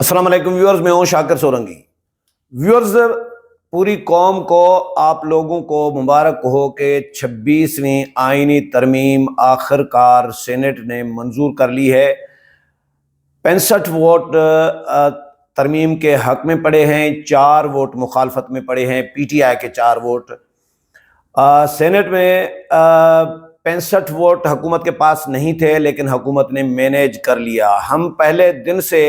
السلام علیکم ویورز، میں ہوں شاکر سورنگی۔ ویورز، پوری قوم کو، آپ لوگوں کو مبارک ہو کہ 26ویں آئینی ترمیم آخر کار سینٹ نے منظور کر لی ہے۔ 65 ووٹ ترمیم کے حق میں پڑے ہیں، 4 ووٹ مخالفت میں پڑے ہیں، پی ٹی آئی کے 4 ووٹ۔ سینٹ میں 65 ووٹ حکومت کے پاس نہیں تھے، لیکن حکومت نے مینیج کر لیا۔ ہم پہلے دن سے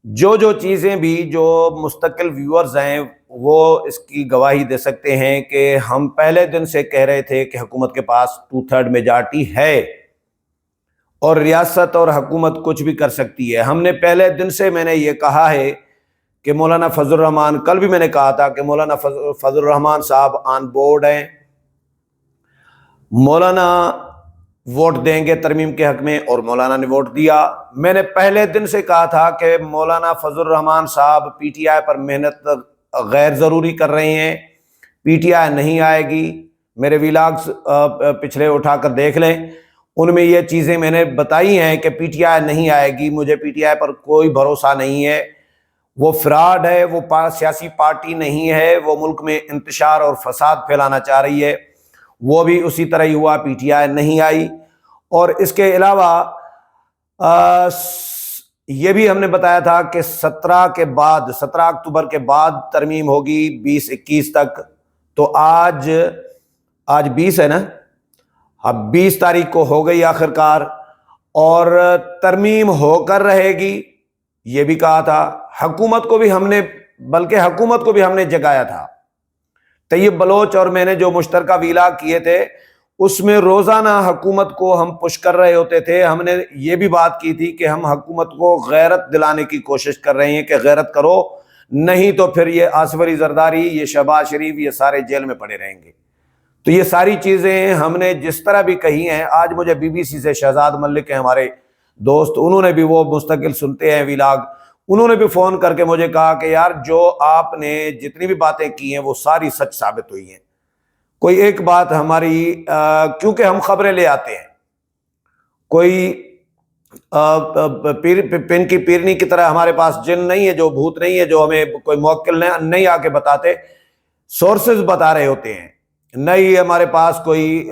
جو چیزیں بھی، جو مستقل ویورز ہیں وہ اس کی گواہی دے سکتے ہیں کہ ہم پہلے دن سے کہہ رہے تھے کہ حکومت کے پاس 2/3 میجارٹی ہے اور ریاست اور حکومت کچھ بھی کر سکتی ہے۔ ہم نے پہلے دن سے، میں نے یہ کہا ہے کہ مولانا فضل الرحمان، کل بھی میں نے کہا تھا کہ مولانا فضل الرحمان صاحب آن بورڈ ہیں، مولانا ووٹ دیں گے ترمیم کے حق میں، اور مولانا نے ووٹ دیا۔ میں نے پہلے دن سے کہا تھا کہ مولانا فضل الرحمان صاحب پی ٹی آئی پر محنت غیر ضروری کر رہے ہیں، پی ٹی آئی نہیں آئے گی۔ میرے ویلاگز پچھلے اٹھا کر دیکھ لیں، ان میں یہ چیزیں میں نے بتائی ہیں کہ پی ٹی آئی نہیں آئے گی، مجھے پی ٹی آئی پر کوئی بھروسہ نہیں ہے، وہ فراڈ ہے، وہ سیاسی پارٹی نہیں ہے، وہ ملک میں انتشار اور فساد پھیلانا چاہ رہی ہے۔ وہ بھی اسی طرح ہی ہوا، پی ٹی آئی نہیں آئی۔ اور اس کے علاوہ یہ بھی ہم نے بتایا تھا کہ 17 اکتوبر کے بعد ترمیم ہوگی 20-21 تک۔ تو آج 20 ہے نا، اب 20 تاریخ کو ہو گئی آخر کار، اور ترمیم ہو کر رہے گی، یہ بھی کہا تھا۔ حکومت کو بھی ہم نے جگایا تھا۔ طیب بلوچ اور میں نے جو مشترکہ ویلاگ کیے تھے، اس میں روزانہ حکومت کو ہم پش کر رہے ہوتے تھے۔ ہم نے یہ بھی بات کی تھی کہ ہم حکومت کو غیرت دلانے کی کوشش کر رہے ہیں کہ غیرت کرو، نہیں تو پھر یہ آصف علی زرداری، یہ شہباز شریف، یہ سارے جیل میں پڑے رہیں گے۔ تو یہ ساری چیزیں ہم نے جس طرح بھی کہی ہیں۔ آج مجھے بی بی سی سے شہزاد ملک ہیں ہمارے دوست، انہوں نے بھی، وہ مستقل سنتے ہیں ویلاگ، انہوں نے بھی فون کر کے مجھے کہا کہ یار جو آپ نے جتنی بھی باتیں کی ہیں وہ ساری سچ ثابت ہوئی ہیں۔ کوئی ایک بات ہماری، کیونکہ ہم خبریں لے آتے ہیں، کوئی پن کی پیرنی کی طرح ہمارے پاس جن نہیں ہے، جو بھوت نہیں ہے، جو ہمیں کوئی موکل نہیں آ کے بتاتے، سورسز بتا رہے ہوتے ہیں۔ نہیں ہمارے پاس کوئی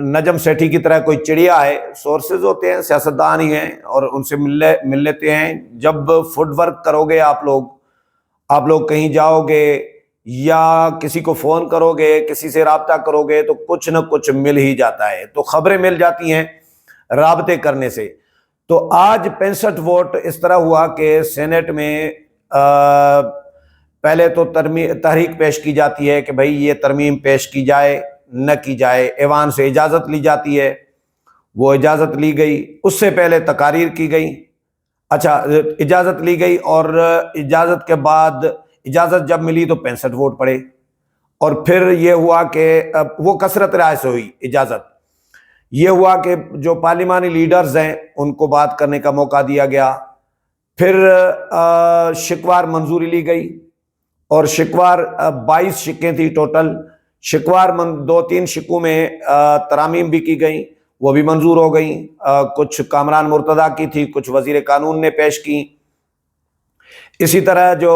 نجم سیٹھی کی طرح کوئی چڑیا ہے، سورسز ہوتے ہیں، سیاستدان ہی ہیں، اور ان سے مل لیتے ہیں۔ جب فوڈ ورک کرو گے آپ لوگ کہیں جاؤ گے یا کسی کو فون کرو گے، کسی سے رابطہ کرو گے، تو کچھ نہ کچھ مل ہی جاتا ہے۔ تو خبریں مل جاتی ہیں رابطے کرنے سے۔ تو آج 65 ووٹ اس طرح ہوا کہ سینٹ میں پہلے تو تحریک پیش کی جاتی ہے کہ بھئی یہ ترمیم پیش کی جائے نہ کی جائے، ایوان سے اجازت لی جاتی ہے، وہ اجازت لی گئی۔ اس سے پہلے تقاریر کی گئی، اچھا اجازت لی گئی، اور اجازت کے بعد، اجازت جب ملی تو 65 ووٹ پڑے، اور پھر یہ ہوا کہ وہ کثرت رائے سے ہوئی اجازت۔ یہ ہوا کہ جو پارلیمانی لیڈرز ہیں ان کو بات کرنے کا موقع دیا گیا۔ پھر شکوار منظوری لی گئی، اور شکوار 22 شکیں تھی ٹوٹل۔ شکوار 2-3 شکوں میں ترامیم بھی کی گئیں، وہ بھی منظور ہو گئیں۔ کچھ کامران مرتضیٰ کی تھی، کچھ وزیر قانون نے پیش کی۔ اسی طرح جو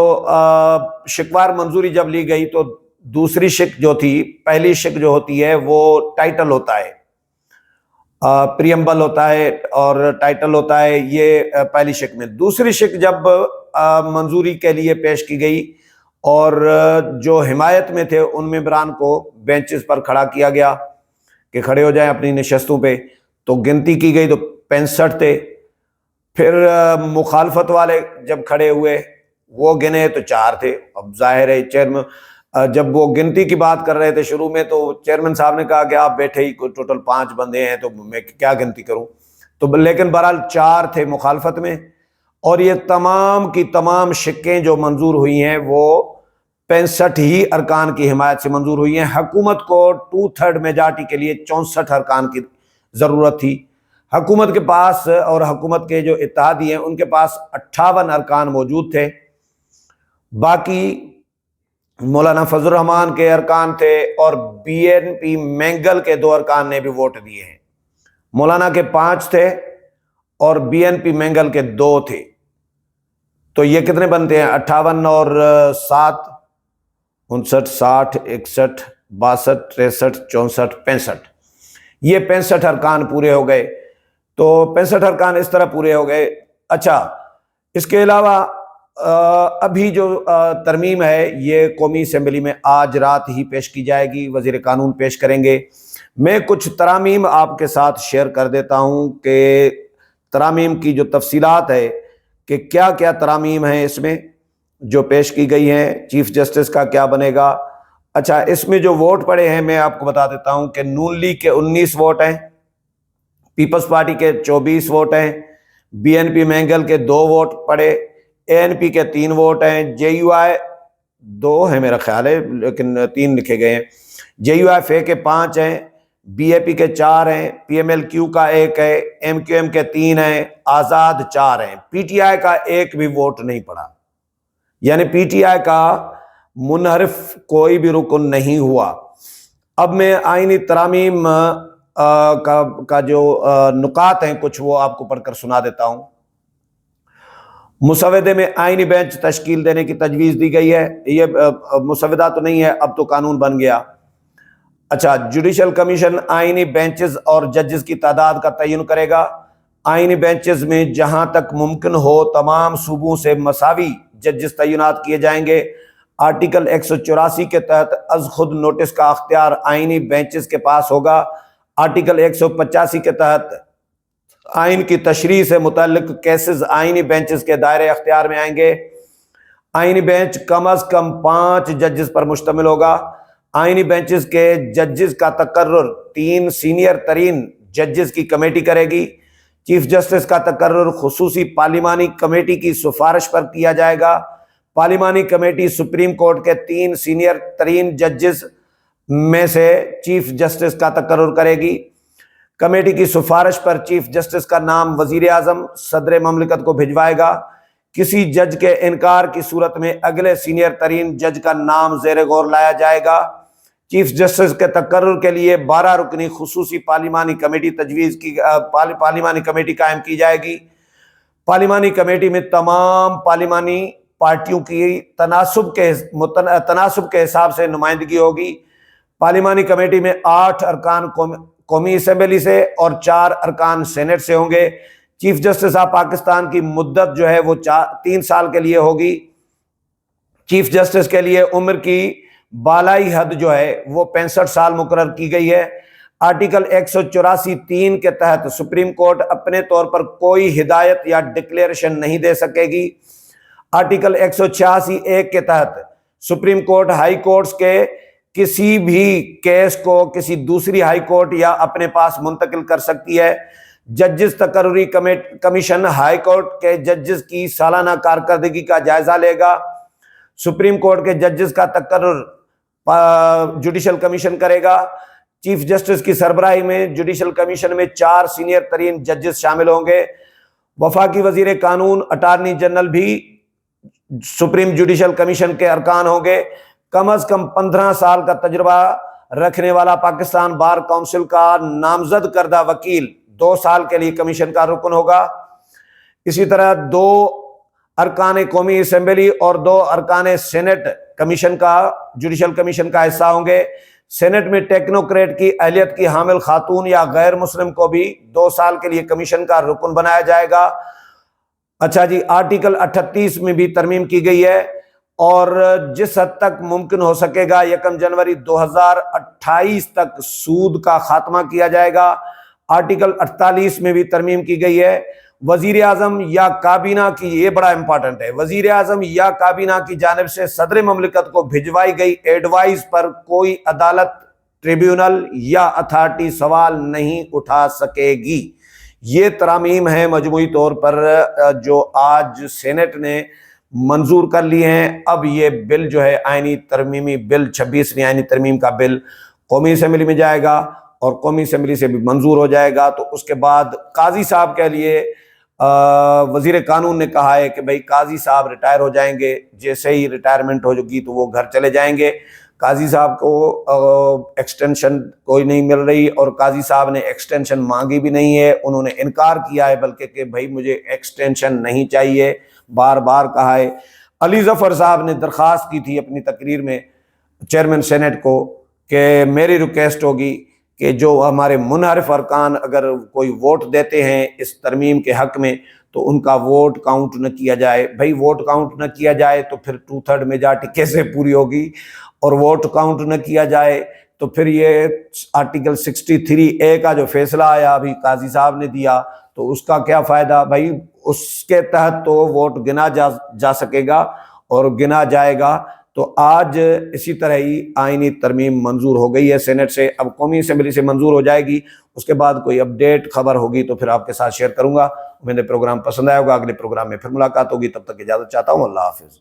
شکوار منظوری جب لی گئی تو دوسری شک جو تھی، پہلی شک جو ہوتی ہے وہ ٹائٹل ہوتا ہے، پریمبل ہوتا ہے اور ٹائٹل ہوتا ہے، یہ پہلی شک میں۔ دوسری شک جب منظوری کے لیے پیش کی گئی اور جو حمایت میں تھے ان ممبران کو بینچز پر کھڑا کیا گیا کہ کھڑے ہو جائیں اپنی نشستوں پہ، تو گنتی کی گئی تو 65 تھے۔ پھر مخالفت والے جب کھڑے ہوئے وہ گنے تو 4 تھے۔ اب ظاہر ہے چیئرمین جب وہ گنتی کی بات کر رہے تھے شروع میں، تو چیئرمین صاحب نے کہا کہ آپ بیٹھے ہی ٹوٹل 5 بندے ہیں تو میں کیا گنتی کروں، تو لیکن بہرحال 4 تھے مخالفت میں۔ اور یہ تمام کی تمام شکیں جو منظور ہوئی ہیں وہ 65 ہی ارکان کی حمایت سے منظور ہوئی ہیں۔ حکومت کو 2/3 میجارٹی کے لیے 64 ارکان کی ضرورت تھی۔ حکومت کے پاس اور حکومت کے جو اتحادی ہیں ان کے پاس 58 ارکان موجود تھے، باقی مولانا فضل الرحمان کے ارکان تھے، اور بی این پی مینگل کے 2 ارکان نے بھی ووٹ دیے ہیں۔ مولانا کے 5 تھے اور بی این پی مینگل کے 2 تھے۔ تو یہ کتنے بنتے ہیں؟ 58 اور 7 59 60 61 62 63 64 65، یہ 65 ارکان پورے ہو گئے۔ تو 65 ارکان اس طرح پورے ہو گئے۔ اچھا، اس کے علاوہ ابھی جو ترمیم ہے یہ قومی اسمبلی میں آج رات ہی پیش کی جائے گی، وزیر قانون پیش کریں گے۔ میں کچھ ترامیم آپ کے ساتھ شیئر کر دیتا ہوں کہ ترامیم کی جو تفصیلات ہے کہ کیا کیا ترامیم ہیں اس میں جو پیش کی گئی ہیں، چیف جسٹس کا کیا بنے گا۔ اچھا، اس میں جو ووٹ پڑے ہیں میں آپ کو بتا دیتا ہوں کہ نون لیگ کے 19 ووٹ ہیں، پیپلز پارٹی کے 24 ووٹ ہیں، بی این پی مینگل کے 2 ووٹ پڑے، اے این پی کے 3 ووٹ ہیں، جے یو آئی 2 ہیں میرا خیال ہے لیکن 3 لکھے گئے ہیں، جے یو آئی فے کے 5 ہیں، بی اے پی کے 4 ہیں، پی ایم ایل کیو کا 1 ہے، ایم کیو ایم کے 3 ہیں، آزاد 4 ہیں، پی ٹی آئی کا 1 بھی ووٹ نہیں پڑا، یعنی پی ٹی آئی کا منحرف کوئی بھی رکن نہیں ہوا۔ اب میں آئینی ترامیم کا جو نکات ہیں کچھ وہ آپ کو پڑھ کر سنا دیتا ہوں۔ مسودے میں آئینی بینچ تشکیل دینے کی تجویز دی گئی ہے، یہ مسودہ تو نہیں ہے، اب تو قانون بن گیا۔ اچھا، جوڈیشل کمیشن آئینی بینچز اور ججز کی تعداد کا تعین کرے گا۔ آئینی بینچز میں جہاں تک ممکن ہو تمام صوبوں سے مساوی ججز تعینات کیے جائیں گے۔ آرٹیکل 184 کے تحت از خود نوٹس کا اختیار آئینی بینچز کے پاس ہوگا۔ آرٹیکل 185 کے تحت آئین کی تشریح سے متعلق کیسز آئینی بینچز کے دائرے اختیار میں آئیں گے۔ آئینی بینچ کم از کم 5 ججز پر مشتمل ہوگا۔ آئینی بینچز کے ججز کا تقرر 3 سینئر ترین ججز کی کمیٹی کرے گی۔ چیف جسٹس کا تقرر خصوصی پارلیمانی کمیٹی کی سفارش پر کیا جائے گا۔ پارلیمانی کمیٹی سپریم کورٹ کے 3 سینئر ترین ججز میں سے چیف جسٹس کا تقرر کرے گی۔ کمیٹی کی سفارش پر چیف جسٹس کا نام وزیر اعظم صدر مملکت کو بھجوائے گا۔ کسی جج کے انکار کی صورت میں اگلے سینئر ترین جج کا نام زیر غور لایا جائے گا۔ چیف جسٹس کے تقرر کے لیے 12 رکنی خصوصی پارلیمانی کمیٹی قائم کی جائے گی۔ پارلیمانی کمیٹی میں تمام پارلیمانی پارٹیوں کی تناسب کے حساب سے نمائندگی ہوگی۔ پارلیمانی کمیٹی میں 8 ارکان قومی اسمبلی سے اور 4 ارکان سینٹ سے ہوں گے۔ چیف جسٹس آف پاکستان کی مدت جو ہے وہ 3 سال کے لیے ہوگی۔ چیف جسٹس کے لیے عمر کی بالائی حد جو ہے وہ 65 سال مقرر کی گئی ہے۔ آرٹیکل 184(3) کے تحت سپریم کورٹ اپنے طور پر کوئی ہدایت یا ڈکلیریشن نہیں دے سکے گی۔ آرٹیکل 186(1) کے تحت سپریم کورٹ ہائی کورٹس کے کسی بھی کیس کو کسی دوسری ہائی کورٹ یا اپنے پاس منتقل کر سکتی ہے۔ ججز تقرری کمیشن ہائی کورٹ کے ججز کی سالانہ کارکردگی کا جائزہ لے گا۔ سپریم کورٹ کے ججز کا تقرر جوڈیشل کمیشن کرے گا۔ چیف جسٹس کی سربراہی میں جوڈیشل کمیشن میں 4 سینئر ترین ججز شامل ہوں گے۔ وفاقی وزیر قانون اٹارنی جنرل بھی سپریم جوڈیشل کمیشن کے ارکان ہوں گے۔ کم از کم 15 سال کا تجربہ رکھنے والا پاکستان بار کونسل کا نامزد کردہ وکیل 2 سال کے لیے کمیشن کا رکن ہوگا۔ اسی طرح 2 ارکان قومی اسمبلی اور 2 ارکان سینٹ کمیشن کا جوڈیشل کمیشن کا حصہ ہوں گے۔ سینٹ میں ٹیکنوکریٹ کی اہلیت کی حامل خاتون یا غیر مسلم کو بھی 2 سال کے لیے کمیشن کا رکن بنایا جائے گا۔ اچھا جی، آرٹیکل 38 میں بھی ترمیم کی گئی ہے اور جس حد تک ممکن ہو سکے گا 1 جنوری 2028 تک سود کا خاتمہ کیا جائے گا۔ آرٹیکل 48 میں بھی ترمیم کی گئی ہے۔ وزیر اعظم یا کابینہ کی، یہ بڑا امپورٹنٹ ہے، وزیر اعظم یا کابینہ کی جانب سے صدر مملکت کو بھجوائی گئی ایڈوائز پر کوئی عدالت، ٹریبیونل یا اتھارٹی سوال نہیں اٹھا سکے گی۔ یہ ترامیم ہیں مجموعی طور پر جو آج سینٹ نے منظور کر لی ہیں۔ اب یہ بل جو ہے آئینی ترمیمی بل 26ویں آئینی ترمیم کا بل قومی اسمبلی میں جائے گا اور قومی اسمبلی سے بھی منظور ہو جائے گا۔ تو اس کے بعد قاضی صاحب کے لیے وزیر قانون نے کہا ہے کہ بھئی قاضی صاحب ریٹائر ہو جائیں گے، جیسے ہی ریٹائرمنٹ ہوگی تو وہ گھر چلے جائیں گے۔ قاضی صاحب کو ایکسٹینشن کوئی نہیں مل رہی، اور قاضی صاحب نے ایکسٹینشن مانگی بھی نہیں ہے، انہوں نے انکار کیا ہے بلکہ کہ بھائی مجھے ایکسٹینشن نہیں چاہیے، بار بار کہا ہے۔ علی ظفر صاحب نے درخواست کی تھی اپنی تقریر میں چیئرمین سینٹ کو کہ میری ریکویسٹ ہوگی کہ جو ہمارے منحرف ارکان اگر کوئی ووٹ دیتے ہیں اس ترمیم کے حق میں تو ان کا ووٹ کاؤنٹ نہ کیا جائے۔ بھائی ووٹ کاؤنٹ نہ کیا جائے تو پھر 2/3 میجارٹی کیسے پوری ہوگی؟ اور ووٹ کاؤنٹ نہ کیا جائے تو پھر یہ آرٹیکل 63A کا جو فیصلہ آیا ابھی قاضی صاحب نے دیا تو اس کا کیا فائدہ؟ بھائی اس کے تحت تو ووٹ گنا جا سکے گا اور گنا جائے گا۔ تو آج اسی طرح ہی آئینی ترمیم منظور ہو گئی ہے سینٹ سے، اب قومی اسمبلی سے منظور ہو جائے گی، اس کے بعد کوئی اپڈیٹ خبر ہوگی تو پھر آپ کے ساتھ شیئر کروں گا۔ میرے پروگرام پسند آئے ہوگا، اگلے پروگرام میں پھر ملاقات ہوگی، تب تک اجازت چاہتا ہوں، اللہ حافظ۔